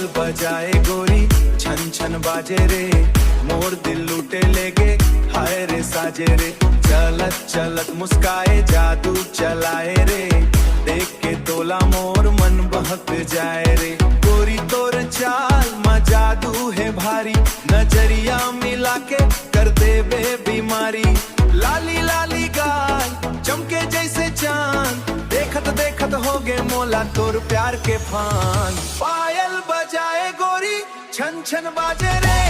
पायल बजाए गोरी छन छन बाजे रे, मोर दिल लूटे लेगे हाय रे साजे रे। चलत चलत मुस्काए जादू चलाए रे, देख के तोला मोर मन बहक जाए रे। गोरी तोर चाल मा जादू है भारी, नजरिया मिला के कर दे बे बीमारी। लाली लाली गाय चमके जैसे चांद, देखत देखत हो गे मोला तोर प्यार के फान। पायल बजाए गोरी छन छन बाजे रे,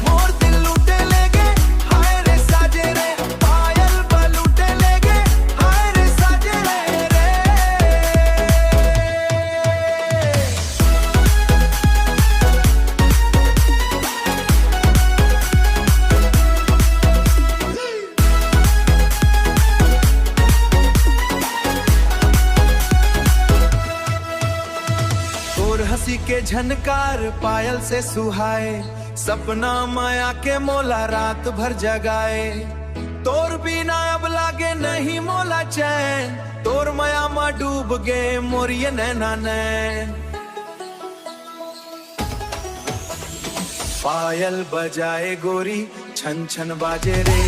मोर दिल लूटे लेगे हाय रे साजे रे। पायल बलूटे लेगे हाय रे साजे रे। तोर हंसी के झनकार पायल से सुहाए, सपना माया के मोला रात भर जगाए। तोर बिना अब लागे नहीं मोला चैन, तोर माया मा डूब गे मोर ये नैना नैन। पायल बजाए गोरी छन छन बाजे रे,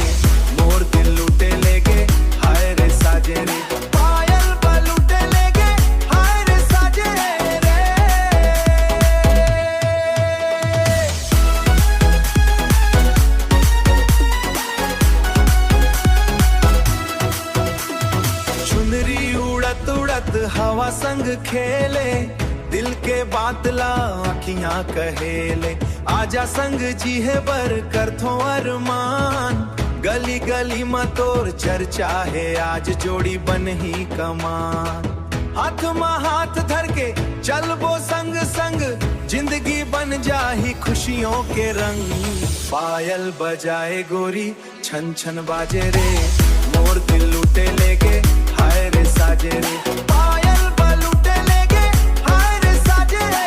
मोर दिल लूटे लेगे हाय रे साजे रे। पायल बलूटे लेगे हाय रे साजे रे। चुनरी उड़त उड़त हवा संग खेले, दिल के बातला आखियां कहेले। आजा संग जी है बर कर थो अरमान, गली गली में तोर चर्चा है आज जोड़ी बन ही कमान। हाथ में हाथ धर के चल वो संग संग, जिंदगी बन जाही खुशियों के रंग। पायल बजाए गोरी छन छन बाजे रे, मोर दिल लूटे लेगे हाय रे साजे रे। पायल बलूटे लेगे हाय रे साजे रे।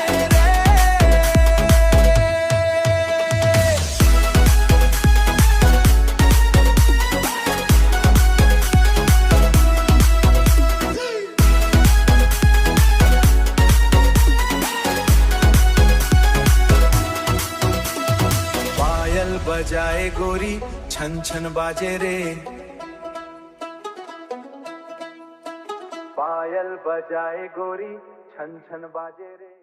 पायल बजाए गोरी छन छन बाजे रे, पायल बजाए गोरी छन छन बाजे रे।